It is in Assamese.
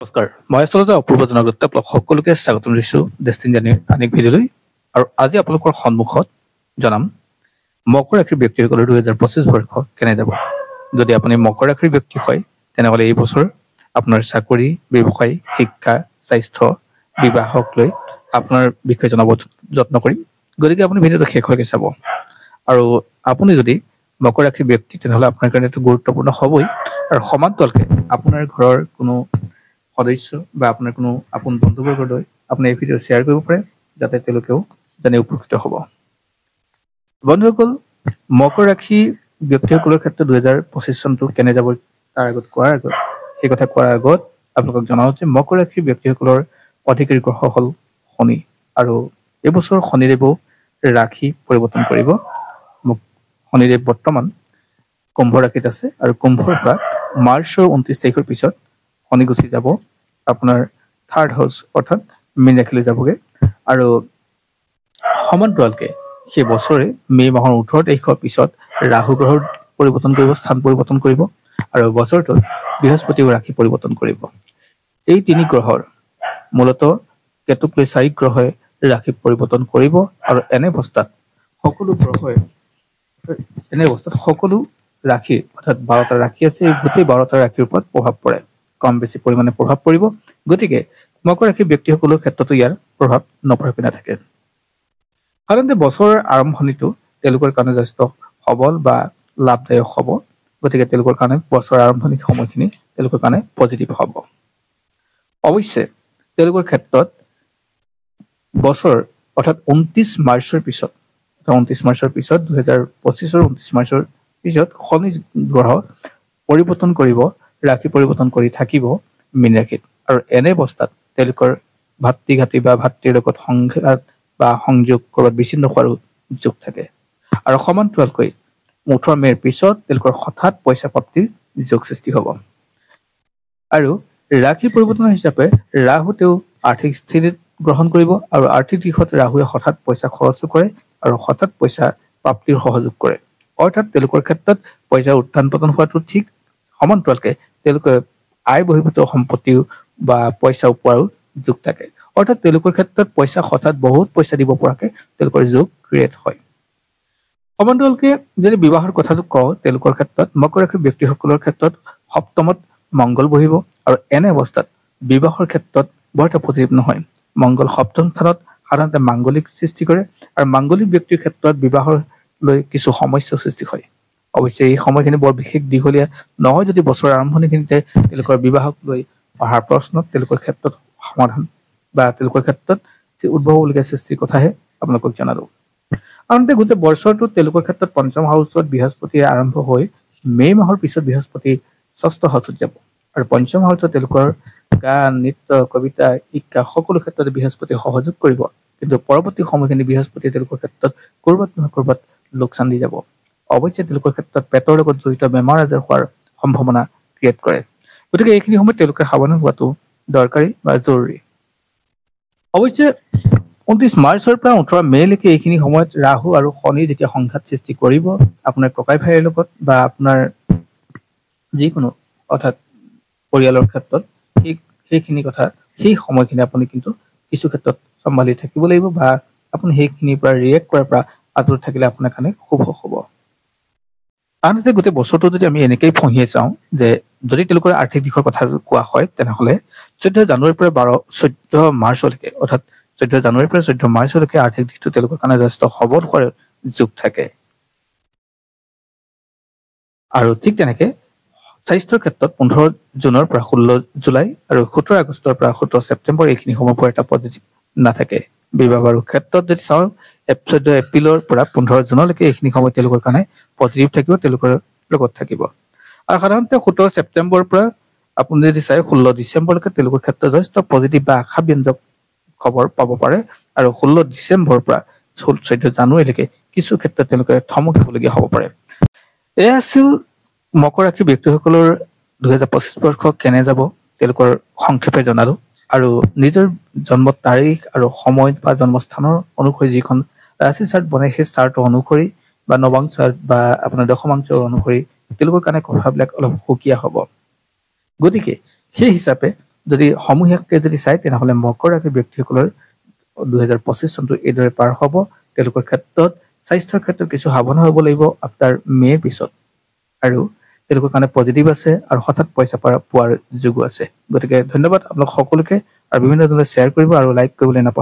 নমস্কাৰ, মই আচলতে অপূৰ্ব জনগত সকলোকে স্বাগতম দিছোঁ ডেষ্টিন জাৰ্নিৰ আন এক ভিডিঅ'লৈ। আৰু আজি আপোনালোকৰ সন্মুখত জনাম মকৰ ৰাশিৰ ব্যক্তিসকলৰ 2025 বৰ্ষ কেনে যাব। যদি আপুনি মকৰ ৰাশিৰ ব্যক্তি হয় তেনেহ'লে এই বছৰ আপোনাৰ চাকৰি, ব্যৱসায়, শিক্ষা, স্বাস্থ্য, বিবাহক লৈ আপোনাৰ বিষয়ে জনাব যত্ন কৰিম। গতিকে আপুনি ভিডিঅ'টো শেষলৈকে চাব। আৰু আপুনি যদি মকৰ ৰাশিৰ ব্যক্তি তেনেহ'লে আপোনাৰ কাৰণে এইটো গুৰুত্বপূৰ্ণ হ'বই। আৰু সমান্তৰালকৈ আপোনাৰ ঘৰৰ কোনো সদস্য বা আপোনাৰ কোনো আপোন বন্ধুবৰ্গলৈ আপুনি এই ভিডিঅ' শ্বেয়াৰ কৰিব পাৰে, যাতে তেওঁলোকেও জানি উপকৃত হ'ব। বন্ধুসকল, মকৰ ৰাশি ব্যক্তিসকলৰ ক্ষেত্ৰত 2025 চনটো কেনে যাব সেই কথা কোৱাৰ আগত আপোনালোকক জনাওঁ যে মকৰ ৰাশিৰ ব্যক্তিসকলৰ অধিকাৰী গ্ৰহ হ'ল শনি। আৰু এইবছৰ শনিদেৱো ৰাশি পৰিৱৰ্তন কৰিব। শনিদেৱ বৰ্তমান কুম্ভ ৰাশিত আছে আৰু কুম্ভৰ পৰা মাৰ্চৰ 29 তাৰিখৰ পিছত শনি গুচি যাব আপোনাৰ থাৰ্ড হাউচ অৰ্থাৎ মীন ৰাশিলৈ যাবগৈ। আৰু সমান্তৰালকৈ সেই বছৰে মে' মাহৰ 18 তাৰিখৰ পিছত ৰাহু গ্ৰহৰ পৰিৱৰ্তন কৰিব, স্থান পৰিৱৰ্তন কৰিব। আৰু বছৰটোত বৃহস্পতিও ৰাশি পৰিৱৰ্তন কৰিব। এই তিনি গ্ৰহৰ মূলতঃ কেতুক লৈ 4 গ্ৰহে ৰাশি পৰিৱৰ্তন কৰিব। আৰু এনে অৱস্থাত সকলো ৰাশিৰ অৰ্থাৎ 12টা ৰাশি আছে, এই গোটেই 12টা ৰাশিৰ ওপৰত প্ৰভাৱ পৰে, কম বেছি পৰিমাণে প্ৰভাৱ পৰিব। গতিকে মকৰ ৰাশিৰ ব্যক্তিসকলৰ ক্ষেত্ৰতো ইয়াৰ প্ৰভাৱ নপৰাকৈ নাথাকে। সাধাৰণতে বছৰৰ আৰম্ভণিটো তেওঁলোকৰ কাৰণে যথেষ্ট সবল বা লাভদায়ক হ'ব। গতিকে তেওঁলোকৰ কাৰণে বছৰৰ আৰম্ভণিৰ সময়খিনি তেওঁলোকৰ কাৰণে পজিটিভ হ'ব। অৱশ্যে তেওঁলোকৰ ক্ষেত্ৰত বছৰ অৰ্থাৎ 29 মাৰ্চৰ পিছত 2025 29 মাৰ্চৰ পিছত শনি গ্ৰহ পৰিৱৰ্তন কৰিব, ৰাশি পৰিৱৰ্তন কৰি থাকিব মীন ৰাশিত। আৰু এনে অৱস্থাত তেওঁলোকৰ ভাতৃঘাতী বা ভাতৃৰ লগত সংঘাত বা সংযোগ কৰবাত বিচ্ছিন্ন হোৱাৰো যোগ থাকে। আৰু সমান্তৰালকৈ 18 মে'ৰ পিছত তেওঁলোকৰ হঠাৎ পইচা প্ৰাপ্তিৰ যোগ সৃষ্টি হ'ব। আৰু ৰাশি পৰিৱৰ্তন হিচাপে ৰাহু তেওঁ আৰ্থিক স্থিতি গ্ৰহণ কৰিব। আৰু আৰ্থিক দিশত ৰাহুৱে হঠাৎ পইচা খৰচো কৰে আৰু হঠাৎ পইচা প্ৰাপ্তিৰ সহযোগ কৰে। অৰ্থাৎ তেওঁলোকৰ ক্ষেত্ৰত পইচাৰ উত্থান পতন হোৱাটো ঠিক, সমান্তৰালকৈ তেওঁলোকে আয় বহিৰ্ভূত সম্পত্তিও বা পইচা পোৱাৰো যোগ থাকে। অৰ্থাৎ তেওঁলোকৰ ক্ষেত্ৰত পইচা হঠাৎ বহুত পইচা দিব পৰাকৈ তেওঁলোকৰ যোগ ক্ৰিয়েট হয়। সমান্তৰালকৈ যদি বিবাহৰ কথাটো কওঁ, তেওঁলোকৰ ক্ষেত্ৰত মকৰ ৰাশিৰ ব্যক্তিসকলৰ ক্ষেত্ৰত সপ্তমত মংগল বহিব। আৰু এনে অৱস্থাত বিবাহৰ ক্ষেত্ৰত বৰ এটা পজিটিভ নহয়। মংগল সপ্তম স্থানত সাধাৰণতে মাংগলিক সৃষ্টি কৰে, আৰু মাংগলিক ব্যক্তিৰ ক্ষেত্ৰত বিবাহৰ লৈ কিছু সমস্যাৰ সৃষ্টি হয়। অৱশ্যে এই সময়খিনি বৰ বিশেষ দীঘলীয়া নহয়। যদি বছৰৰ আৰম্ভণিখিনিতে তেওঁলোকৰ বিবাহক লৈ অহা প্ৰশ্নত তেওঁলোকৰ ক্ষেত্ৰত সমাধান বা তেওঁলোকৰ ক্ষেত্ৰত যি উদ্ভৱ হ'বলগীয়া সৃষ্টিৰ কথাহে আপোনালোকক জনালোঁ। আনহাতে গোটেই বছৰটোত তেওঁলোকৰ ক্ষেত্ৰত পঞ্চম হাউচত বৃহস্পতিয়ে আৰম্ভ হৈ মে' মাহৰ পিছত বৃহস্পতি ষষ্ঠ হাউচত যাব। আৰু পঞ্চম হাউচত তেওঁলোকৰ গান, নৃত্য, কবিতা, শিক্ষা সকলো ক্ষেত্ৰতে বৃহস্পতিয়ে সহযোগ কৰিব। কিন্তু পৰৱৰ্তী সময়খিনি বৃহস্পতিয়ে তেওঁলোকৰ ক্ষেত্ৰত ক'ৰবাত নহয় ক'ৰবাত লোকচান দি যাব। অৱশ্যে তেওঁলোকৰ ক্ষেত্ৰত পেটৰ লগত জড়িত বেমাৰ আজাৰ হোৱাৰ সম্ভাৱনা ক্ৰিয়েট কৰে। গতিকে এইখিনি সময়ত তেওঁলোকে সাৱধান হোৱাটো দৰকাৰী বা জৰুৰী। অৱশ্যে 29 মাৰ্চৰ পৰা 18 মে'লৈকে এইখিনি সময়ত ৰাহু আৰু শনি যেতিয়া সংঘাত সৃষ্টি কৰিব আপোনাৰ ককাই ভাইৰ লগত বা আপোনাৰ যিকোনো অৰ্থাৎ পৰিয়ালৰ ক্ষেত্ৰত, সেইখিনি কথা সেই সময়খিনি আপুনি কিন্তু কিছু ক্ষেত্ৰত চম্ভালি থাকিব লাগিব, বা আপুনি সেইখিনিৰ পৰা ৰিয়েক্ট কৰাৰ পৰা আঁতৰত থাকিলে আপোনাৰ কাৰণে শুভ হ'ব। আনহাতে গোটেই বছৰটো যদি আমি এনেকেই ফঁহিয়ে চাওঁ যে যদি তেওঁলোকৰ আৰ্থিক দিশৰ কথা কোৱা হয়, তেনেহ'লে 14 জানুৱাৰীৰ পৰা 14 মাৰ্চলৈকে অৰ্থাৎ 14 জানুৱাৰীৰ পৰা 14 মাৰ্চলৈকে আৰ্থিক দিশটো তেওঁলোকৰ কাৰণে যথেষ্ট সবল হোৱাৰ যোগ থাকে। আৰু ঠিক তেনেকে স্বাস্থ্যৰ ক্ষেত্ৰত 15 জুনৰ পৰা 16 জুলাই আৰু 17 আগষ্টৰ পৰা 17 ছেপ্টেম্বৰ এইখিনি সময় বৰ এটা পজিটিভ নাথাকে। বিবাহ বাৰুৰ ক্ষেত্ৰত যদি চাওঁ 14 এপ্ৰিলৰ পৰা 15 জুনলৈকে এইখিনি সময় তেওঁলোকৰ কাৰণে পজিটিভ থাকিব, তেওঁলোকৰ লগত থাকিব। আৰু সাধাৰণতে 17 ছেপ্টেম্বৰৰ পৰা আপুনি যদি চাই 16 ডিচেম্বৰলৈকে তেওঁলোকৰ ক্ষেত্ৰত যথেষ্ট পজিটিভ বা আশাব্যঞ্জক খবৰ পাব পাৰে। আৰু 16 ডিচেম্বৰৰ পৰা 14 জানুৱাৰীলৈকে কিছু ক্ষেত্ৰত তেওঁলোকে থমকিবলগীয়া হ'ব পাৰে। এয়া আছিল মকৰ ৰাশিৰ ব্যক্তিসকলৰ 2025 বৰ্ষ কেনে যাব তেওঁলোকৰ সংক্ষেপে জনালো। আৰু নিজৰ জন্ম তাৰিখ আৰু সময় বা জন্মস্থানৰ অনুসৰি যিখন ৰাশি চাৰ্ট বনাই সেই চাৰ্ট অনুসৰি বা নৱাংশ বা আপোনাৰ দশমাংশ অনুসৰি তেওঁলোকৰ কাৰণে কথাবিলাক অলপ সুকীয়া হ'ব। গতিকে সেই হিচাপে যদি সমূহীয়াকৈ যদি চাই তেনেহ'লে মকৰ ৰাশিৰ ব্যক্তিসকলৰ 2025 চনটো এইদৰে পাৰ হ'ব। তেওঁলোকৰ ক্ষেত্ৰত স্বাস্থ্যৰ ক্ষেত্ৰত কিছু সাৱধান হ'ব লাগিব আফটাৰ মে'ৰ পিছত, আৰু তেওঁলোকৰ কাৰণে পজিটিভ আছে আৰু হঠাৎ পইচা পোৱাৰ যোগো আছে। গতিকে ধন্যবাদ আপোনালোক সকলোকে, আৰু বিভিন্ন ধৰণে শ্বেয়াৰ কৰিব আৰু লাইক কৰিবলৈ নাপাহৰিব।